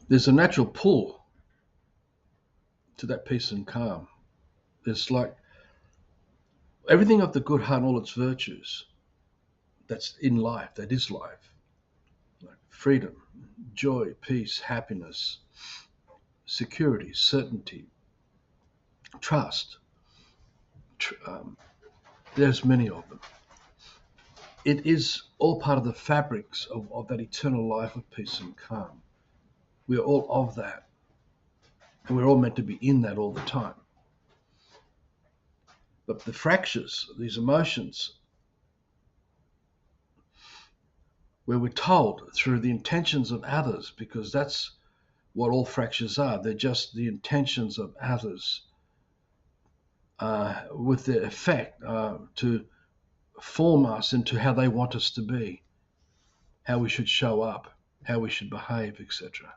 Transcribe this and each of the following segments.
there's a natural pull to that peace and calm. There's like everything of the good heart and all its virtues that's in life, that is life. Like freedom, joy, peace, happiness, security, certainty, trust. Tr- um, there's many of them. It is all part of the fabrics of that eternal life of peace and calm. We are all of that, and we're all meant to be in that all the time. But the fractures, these emotions, where we're told through the intentions of others, because that's what all fractures are. They're just the intentions of others with their effect to form us into how they want us to be, how we should show up, how we should behave, etc.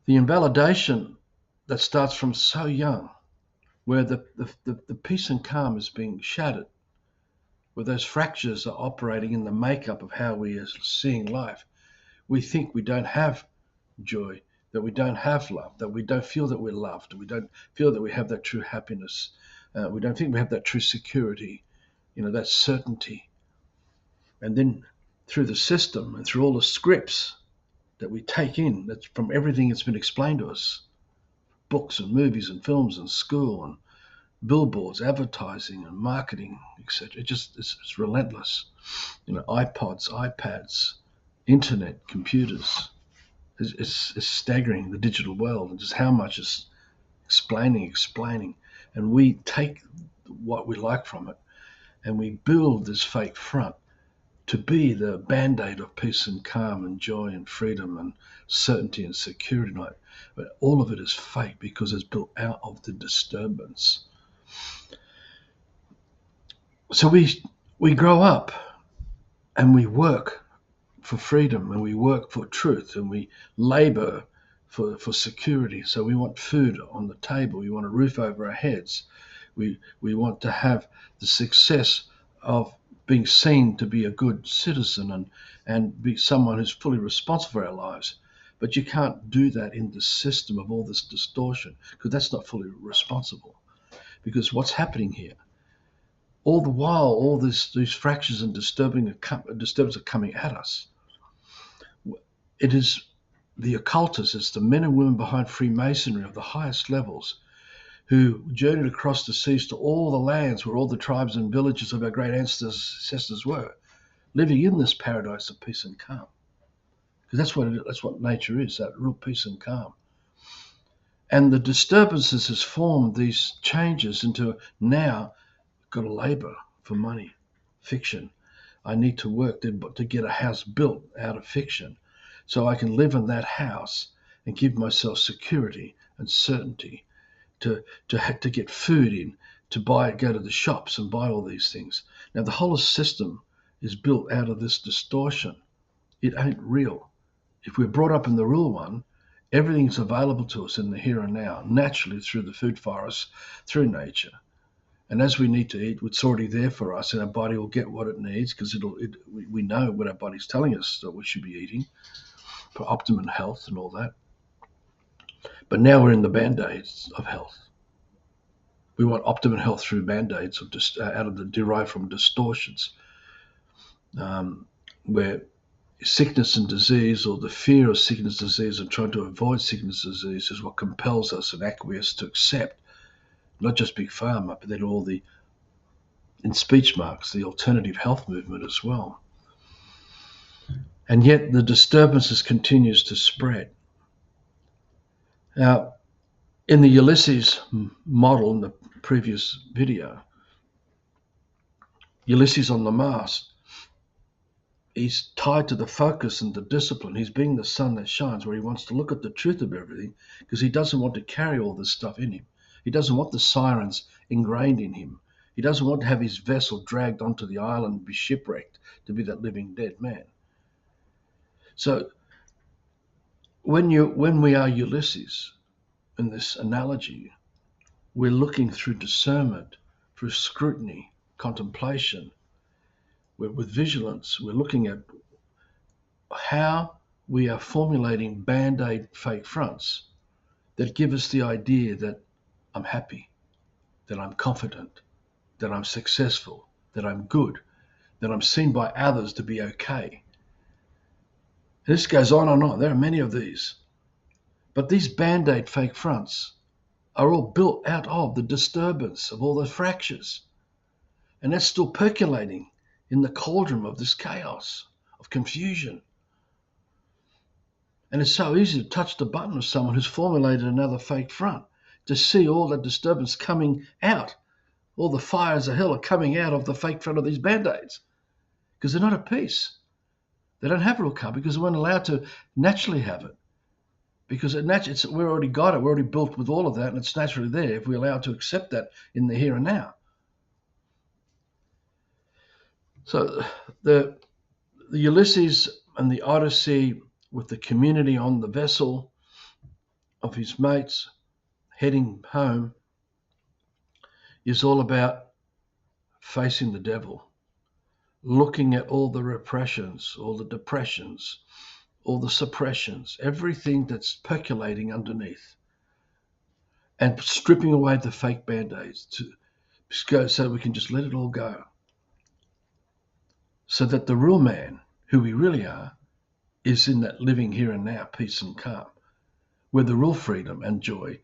The invalidation that starts from so young, where the peace and calm is being shattered, where those fractures are operating in the makeup of how we are seeing life. We think we don't have joy, that we don't have love, that we don't feel that we're loved, we don't feel that we have that true happiness, we don't think we have that true security, that certainty. And then through the system and through all the scripts that we take in, that's from everything that's been explained to us, books and movies and films and school and billboards, advertising and marketing, etc. It's relentless. iPods, iPads, internet, computers. It's staggering, the digital world, and just how much is explaining. And we take what we like from it and we build this fake front to be the band-aid of peace and calm and joy and freedom and certainty and security. But all of it is fake because it's built out of the disturbance. So we grow up and we work for freedom and we work for truth and we labor for security. So we want food on the table, we want a roof over our heads, we want to have the success of being seen to be a good citizen and be someone who's fully responsible for our lives. But you can't do that in the system of all this distortion, because that's not fully responsible. Because what's happening here, all the while, all these fractures and disturbance are coming at us. It is the occultists, it's the men and women behind Freemasonry of the highest levels who journeyed across the seas to all the lands where all the tribes and villages of our great ancestors were, living in this paradise of peace and calm. Because that's what nature is, that real peace and calm. And the disturbances has formed these changes into now got to labor for money, fiction. I need to work to get a house built out of fiction so I can live in that house and give myself security and certainty to get food in, to go to the shops and buy all these things. Now the whole system is built out of this distortion. It ain't real. If we're brought up in the real one, everything's available to us in the here and now, naturally through the food forest, through nature. And as we need to eat, it's already there for us, and our body will get what it needs because we know what our body's telling us that we should be eating for optimum health and all that. But now we're in the band-aids of health. We want optimum health through band-aids derived from distortions, where sickness and disease, or the fear of sickness and disease and trying to avoid sickness and disease, is what compels us and acquiesce to accept not just Big Pharma, but then all the, in speech marks, the alternative health movement as well. And yet the disturbances continues to spread. Now, in the Ulysses model in the previous video, Ulysses on the mast, he's tied to the focus and the discipline. He's being the sun that shines, where he wants to look at the truth of everything because he doesn't want to carry all this stuff in him. He doesn't want the sirens ingrained in him. He doesn't want to have his vessel dragged onto the island and be shipwrecked to be that living dead man. So when we are Ulysses in this analogy, we're looking through discernment, through scrutiny, contemplation. With vigilance, we're looking at how we are formulating band-aid fake fronts that give us the idea that I'm happy, that I'm confident, that I'm successful, that I'm good, that I'm seen by others to be okay. And this goes on and on. There are many of these. But these band-aid fake fronts are all built out of the disturbance of all those fractures. And that's still percolating in the cauldron of this chaos, of confusion. And it's so easy to touch the button of someone who's formulated another fake front, to see all that disturbance coming out. All the fires of hell are coming out of the fake front of these band-aids, because they're not at peace. They don't have real calm because they weren't allowed to naturally have it. Because we're already got it, we're already built with all of that, and it's naturally there if we allow it to accept that in the here and now. So the Ulysses and the Odyssey, with the community on the vessel of his mates heading home, is all about facing the devil, looking at all the repressions, all the depressions, all the suppressions, everything that's percolating underneath, and stripping away the fake band-aids so we can just let it all go. So that the real man, who we really are, is in that living here and now, peace and calm, where the real freedom and joy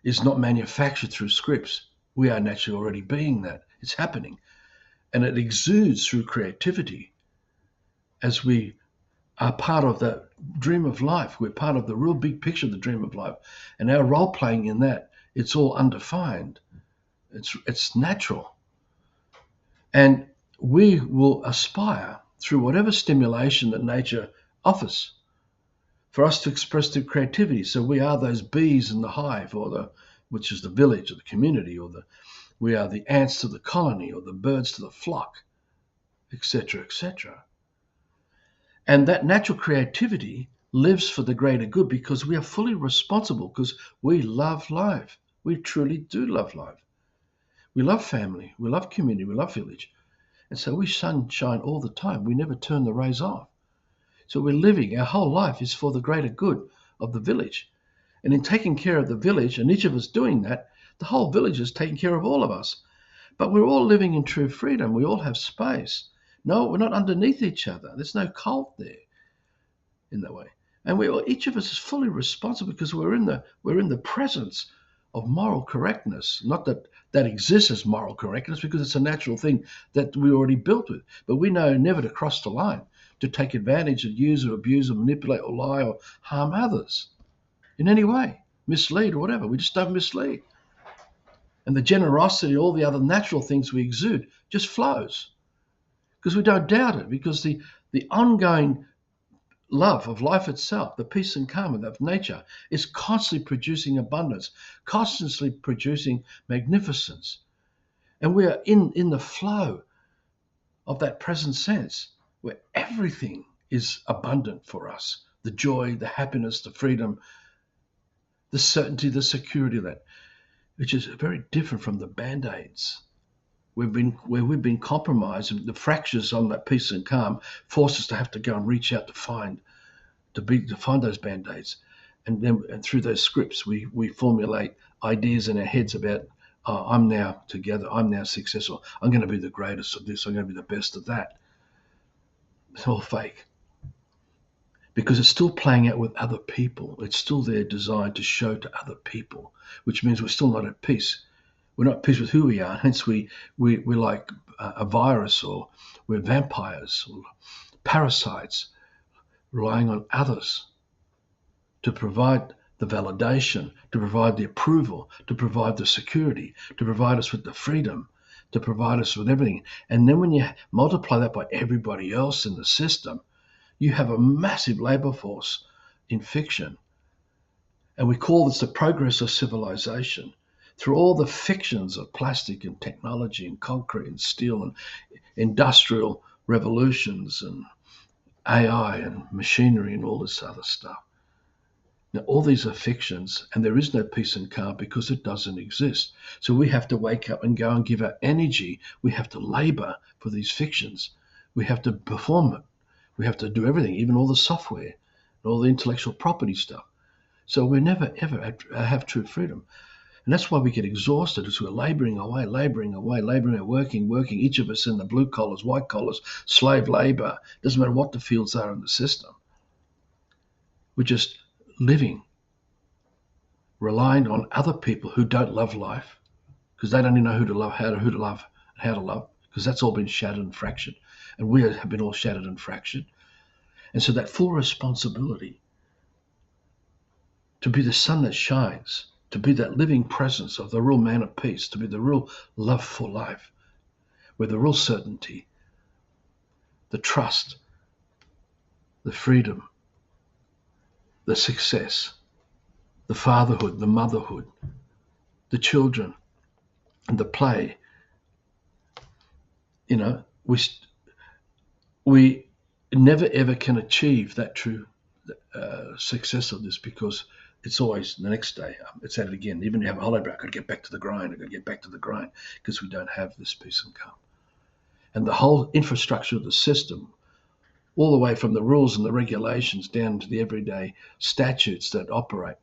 is not manufactured through scripts. We are naturally already being that. It's happening. And it exudes through creativity as we are part of that dream of life. We're part of the real big picture of the dream of life. And our role playing in that, it's all undefined. It's natural. And we will aspire through whatever stimulation that nature offers for us to express through creativity. So we are those bees in the hive, which is the village or the community, we are the ants to the colony, or the birds to the flock, etc., etc. And that natural creativity lives for the greater good because we are fully responsible, because we love life. We truly do love life. We love family, we love community, we love village. And so we sunshine all the time. We never turn the rays off. So we're living, our whole life is for the greater good of the village. And in taking care of the village, and each of us doing that, the whole village is taking care of all of us. But we're all living in true freedom. We all have space. No, we're not underneath each other. There's no cult there in that way. And each of us is fully responsible because we're in the presence of moral correctness. Not that exists as moral correctness, because it's a natural thing that we already built with. But we know never to cross the line, to take advantage of, use or abuse or manipulate or lie or harm others in any way, mislead or whatever. We just don't mislead. And the generosity, all the other natural things we exude just flows because we don't doubt it, because the ongoing love of life itself, the peace and calm of nature, is constantly producing abundance, constantly producing magnificence. And we are in the flow of that present sense where everything is abundant for us. The joy, the happiness, the freedom, the certainty, the security of that, which is very different from the band-aids. Where we've been compromised, and the fractures on that peace and calm force us to have to go and reach out to find those band-aids. And through those scripts, we formulate ideas in our heads about, I'm now together, I'm now successful, I'm going to be the greatest of this, I'm going to be the best of that. It's all fake. Because it's still playing out with other people. It's still there designed to show to other people, which means we're still not at peace. We're not at peace with who we are. Hence, we're like a virus, or we're vampires or parasites, relying on others to provide the validation, to provide the approval, to provide the security, to provide us with the freedom, to provide us with everything. And then when you multiply that by everybody else in the system, you have a massive labor force in fiction. And we call this the progress of civilization. Through all the fictions of plastic and technology and concrete and steel and industrial revolutions and AI and machinery and all this other stuff. Now, all these are fictions, and there is no peace and calm because it doesn't exist. So we have to wake up and go and give our energy. We have to labor for these fictions. We have to perform it. We have to do everything, even all the software and all the intellectual property stuff. So we never, ever have true freedom. And that's why we get exhausted, because we're laboring away, working, each of us in the blue collars, white collars, slave labor. Doesn't matter what the fields are in the system. We're just living, relying on other people who don't love life, because they don't even know who to love, how to love, because that's all been shattered and fractured. And we have been all shattered and fractured. And so that full responsibility to be the sun that shines, to be that living presence of the real man of peace, to be the real love for life, where the real certainty, the trust, the freedom, the success, the fatherhood, the motherhood, the children, and the play. You know, we never ever can achieve that true success of this, because it's always the next day. It's at it again. Even if you have a holiday, I've got to get back to the grind. I've got to get back to the grind, because we don't have this peace and calm. And the whole infrastructure of the system, all the way from the rules and the regulations down to the everyday statutes that operate,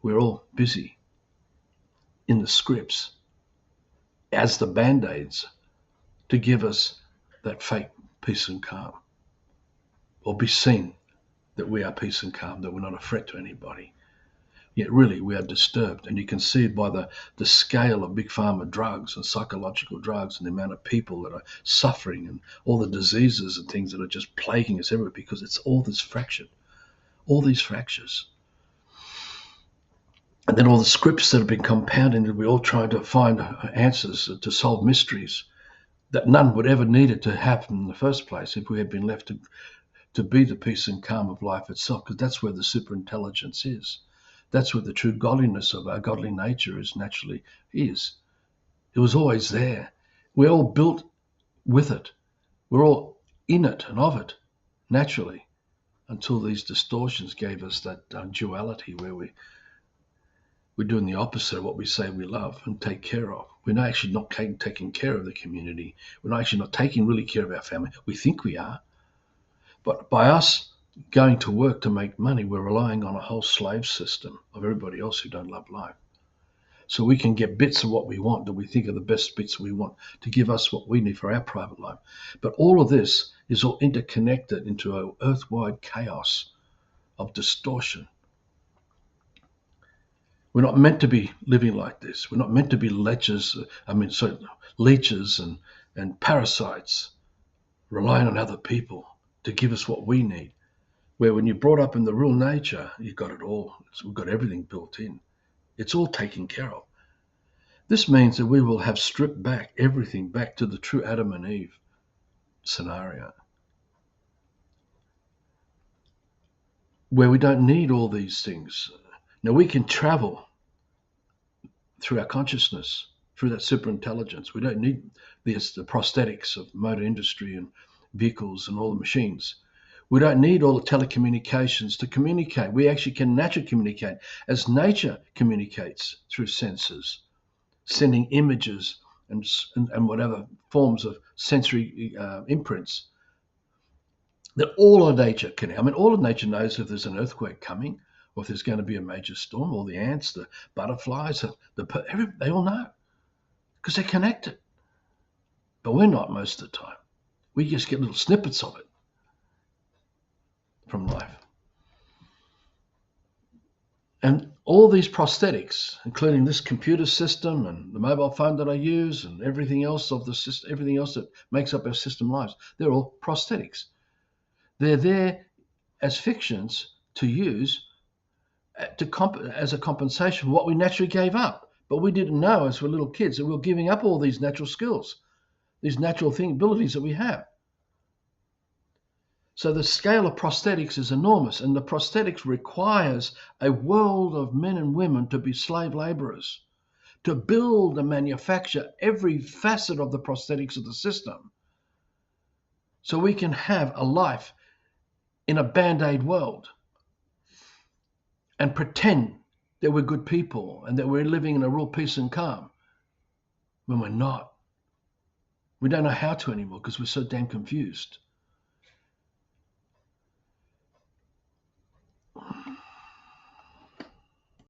we're all busy in the scripts as the band-aids to give us that fake peace and calm, or be seen that we are peace and calm, that we're not a threat to anybody. Yet really we are disturbed. And you can see it by the scale of big pharma drugs and psychological drugs, and the amount of people that are suffering, and all the diseases and things that are just plaguing us everywhere, because it's all this fractured, all these fractures. And then all the scripts that have been compounded, that we all trying to find answers to solve mysteries that none would ever needed to happen in the first place if we had been left to be the peace and calm of life itself, because that's where the superintelligence is. That's where the true godliness of our godly nature is naturally is. It was always there. We're all built with it. We're all in it and of it naturally, until these distortions gave us that duality where we're doing the opposite of what we say we love and take care of. We're not actually not taking care of the community. We're not actually not taking really care of our family. We think we are. But by us going to work to make money, we're relying on a whole slave system of everybody else who don't love life. So we can get bits of what we want, that we think are the best bits we want, to give us what we need for our private life. But all of this is all interconnected into an earth-wide chaos of distortion. We're not meant to be living like this. We're not meant to be leeches and parasites, relying on other people to give us what we need. Where when you're brought up in the real nature, you've got it all. We've got everything built in. It's all taken care of. This means that we will have stripped back everything back to the true Adam and Eve scenario, where we don't need all these things. Now we can travel through our consciousness, through that superintelligence. We don't need the prosthetics of motor industry and vehicles and all the machines. We don't need all the telecommunications to communicate. We actually can naturally communicate as nature communicates through senses, sending images and whatever forms of sensory imprints. That all of nature can. All of nature knows if there's an earthquake coming, or if there's going to be a major storm. All the ants, the butterflies, they all know, because they're connected. But we're not most of the time. We just get little snippets of it from life. And all these prosthetics, including this computer system and the mobile phone that I use and everything else of the system, everything else that makes up our system lives, they're all prosthetics. They're there as fictions to use as a compensation for what we naturally gave up. But we didn't know as we're little kids that we were giving up all these natural skills, these natural abilities that we have. So the scale of prosthetics is enormous, and the prosthetics requires a world of men and women to be slave laborers, to build and manufacture every facet of the prosthetics of the system, so we can have a life in a band-aid world and pretend that we're good people and that we're living in a real peace and calm, when we're not. We don't know how to anymore, because we're so damn confused.